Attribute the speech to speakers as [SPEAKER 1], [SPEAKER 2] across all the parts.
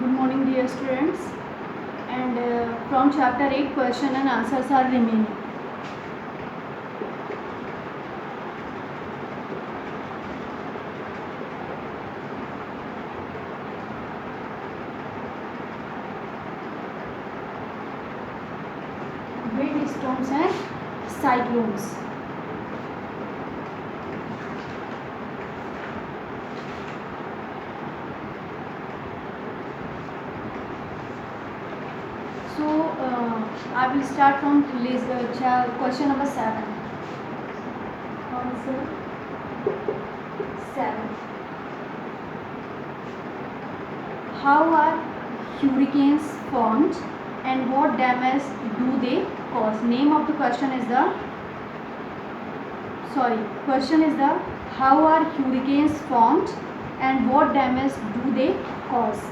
[SPEAKER 1] Good morning, dear students. And from chapter 8, question and answers are remaining. Windstorms and cyclones. So I will start from question number 7. Answer 7. How are hurricanes formed and what damage do they cause? Name of the question is the how are hurricanes formed and what damage do they cause?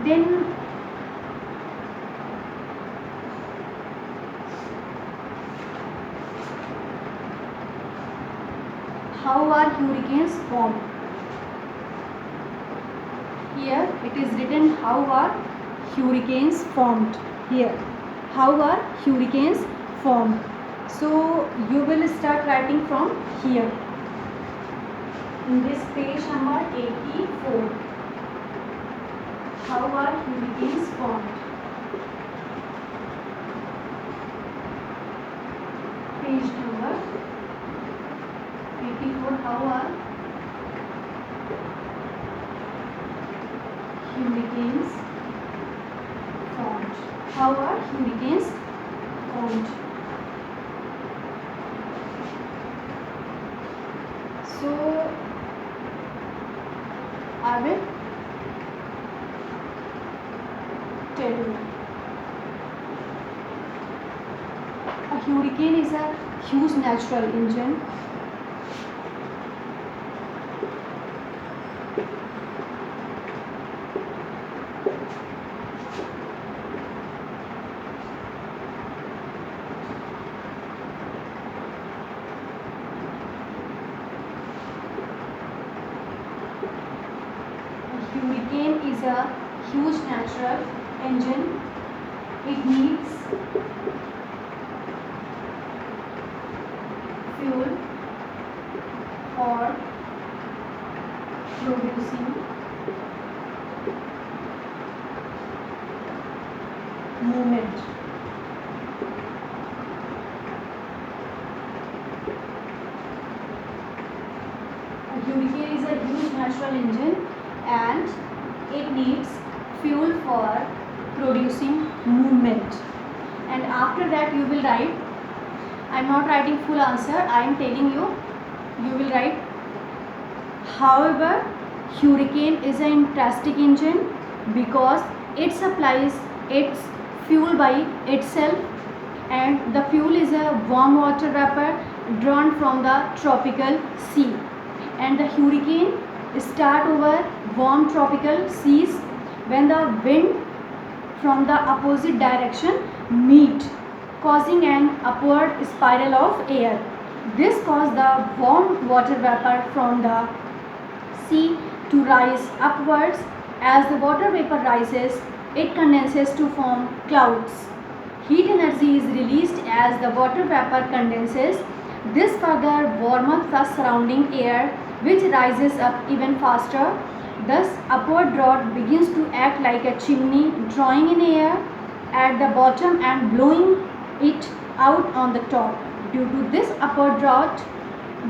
[SPEAKER 1] Then how are hurricanes formed? Here it is written how are hurricanes formed. Here how are hurricanes formed. So you will start writing from here in this page number 84. How are hurricanes formed? Page number 84. How are hurricanes formed? How are hurricanes formed? So I will tell you. A hurricane is a huge natural engine. Hurricane is a huge natural engine. It needs fuel for producing movement. A hurricane is a huge natural engine and it needs fuel for producing movement. And after that you will write, I am not writing full answer, I am telling you, you will write, however, hurricane is an interesting engine because it supplies its fuel by itself, and the fuel is a warm water vapor drawn from the tropical sea, and the hurricane start over warm tropical seas when the wind from the opposite direction meet, causing an upward spiral of air. This causes the warm water vapor from the sea to rise upwards. As the water vapor rises, it condenses to form clouds. Heat energy is released as the water vapor condenses. This further warms the surrounding air, which rises up even faster. Thus, upward draught begins to act like a chimney, drawing in air at the bottom and blowing it out on the top. Due to this upward draught,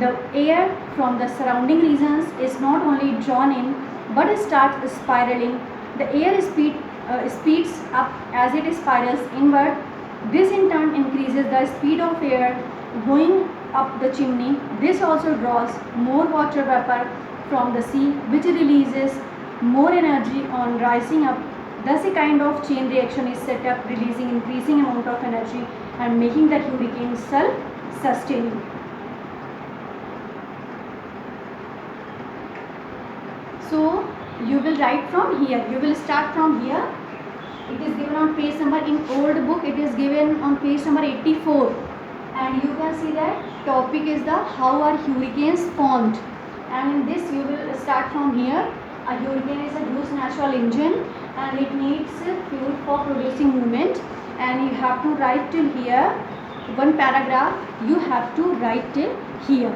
[SPEAKER 1] the air from the surrounding regions is not only drawn in but starts spiraling. The air speeds up as it spirals inward. This in turn increases the speed of air going up the chimney. This also draws more water vapor from the sea, which releases more energy on rising up. Thus a kind of chain reaction is set up, releasing increasing amount of energy and making the hurricane self-sustaining. So you will write from here, you will start from here. It is given on page number, in old book it is given on page number 84, and you can see that topic is the how are hurricanes formed, and in this you will start from here. a hurricane is a huge natural engine and it needs fuel for producing movement, and you have to write till here one paragraph. You have to write till here,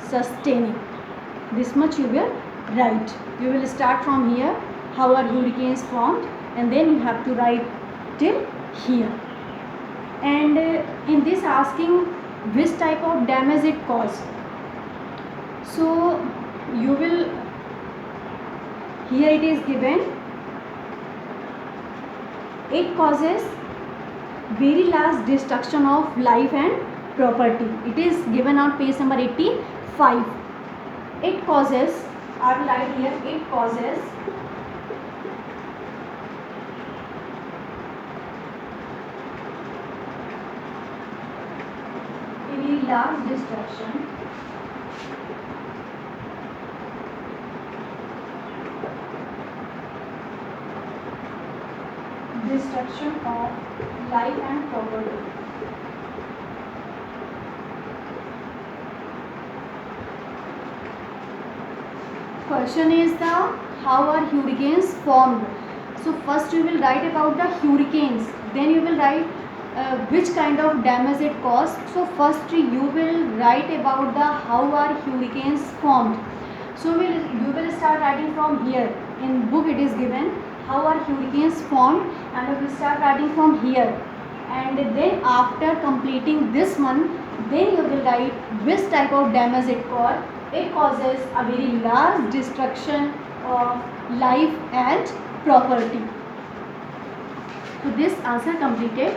[SPEAKER 1] sustaining. This much you will write. You will start from here, how are hurricanes formed, and then you have to write till here. And in this asking which type of damage it cause, so you will, here it is given, it causes very large destruction of life and property. It is given on page number 85. It causes, I will write here, it causes very large destruction of life and property. Question is the how are hurricanes formed. So first you will write about the hurricanes, then you will write which kind of damage it caused. So first you will write about the how are hurricanes formed. So you will start writing from here. In book it is given how are hurricanes formed, and you will start writing from here, and then after completing this one, then you will write which type of damage it caused. It causes a very large destruction of life and property. So this answer completed.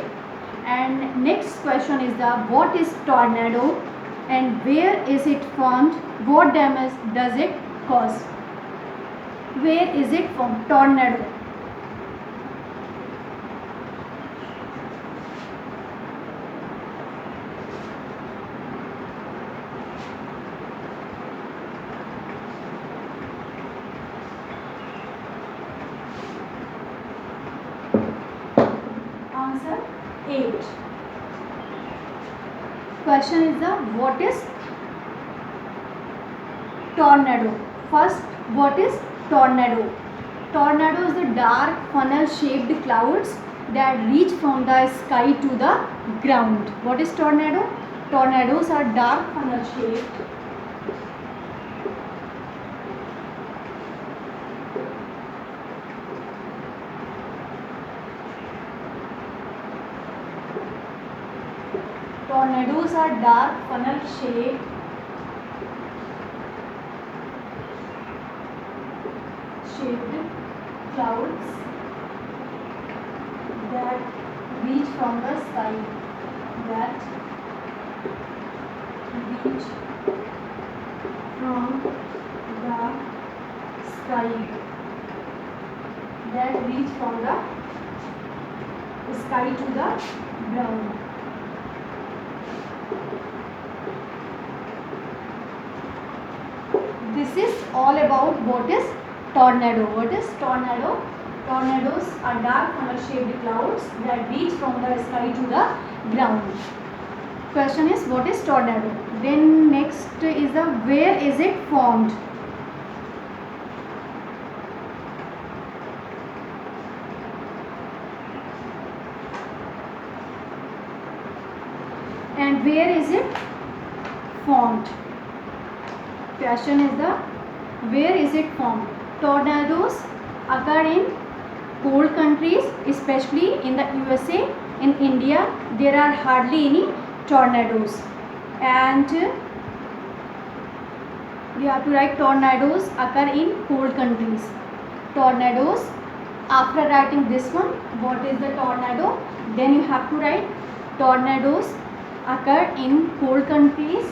[SPEAKER 1] And next question is the what is tornado and where is it formed, what damage does it cause. Where is it formed? Tornado. Answer 8. Question is the what is tornado. First, what is tornado? Tornado is the dark funnel shaped clouds that reach from the sky to the ground. What is tornado? Tornadoes are dark funnel shaped tornadoes are dark funnel shaped clouds that reach from the sky, that reach from the sky, that reach from the sky to the ground. This is all about what is tornado. What is tornado? Tornadoes are dark funnel shaped clouds that reach from the sky to the ground. Question is what is tornado? Then next is the where is it formed? And where is it formed? Question is the where is it formed? Tornadoes occur in cold countries, especially in the USA. In India, there are hardly any tornadoes. And you have to write tornadoes occur in cold countries. Tornadoes. After writing this one, what is the tornado? Then you have to write tornadoes occur in cold countries.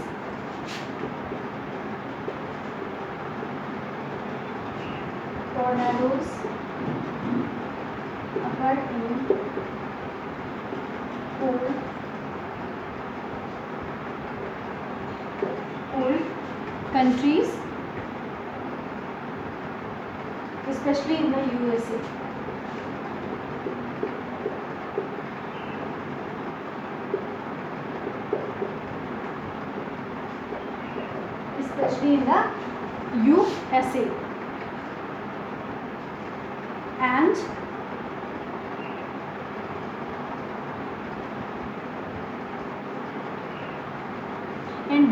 [SPEAKER 1] Tornadoes occur in cold countries, especially in the USA. Especially in the USA. And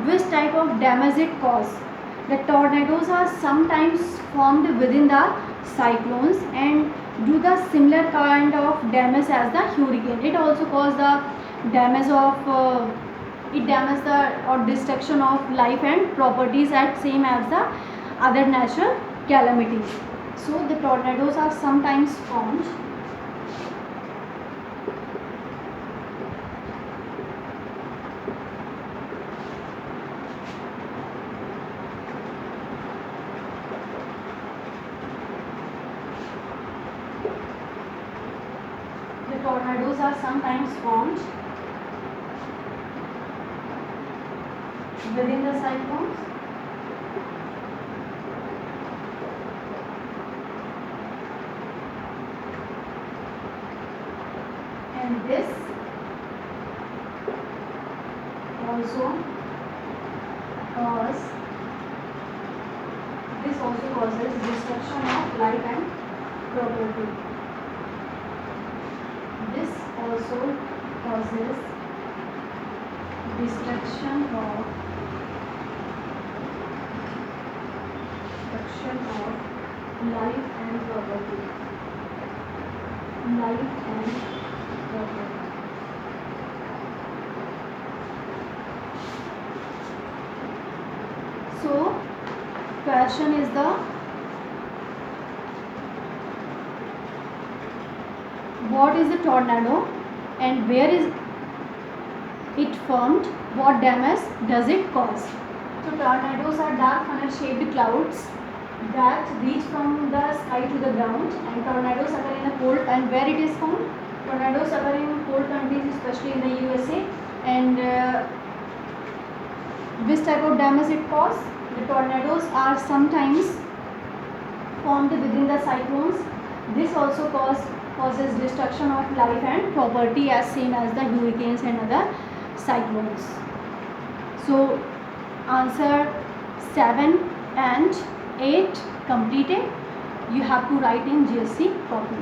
[SPEAKER 1] which type of damage it cause? The tornadoes are sometimes formed within the cyclones and do the similar kind of damage as the hurricane. It also cause the damage of it damage the or destruction of life and properties at same as the other natural calamities. So the tornadoes are sometimes formed within the cyclones. And this also causes destruction of life and property. This also causes destruction of life and property. So, question is what is a tornado and where is it formed? What damage does it cause? So tornadoes are dark funnel-shaped clouds that reach from the sky to the ground, and tornadoes occur in a cold. And where it is found? Tornadoes occur in cold countries, especially in the USA. And which type of damage it cause? The tornadoes are sometimes formed within the cyclones. This also causes destruction of life and property as same as the hurricanes and other cyclones. So answer 7 and 8 completed. You have to write in GSC copy.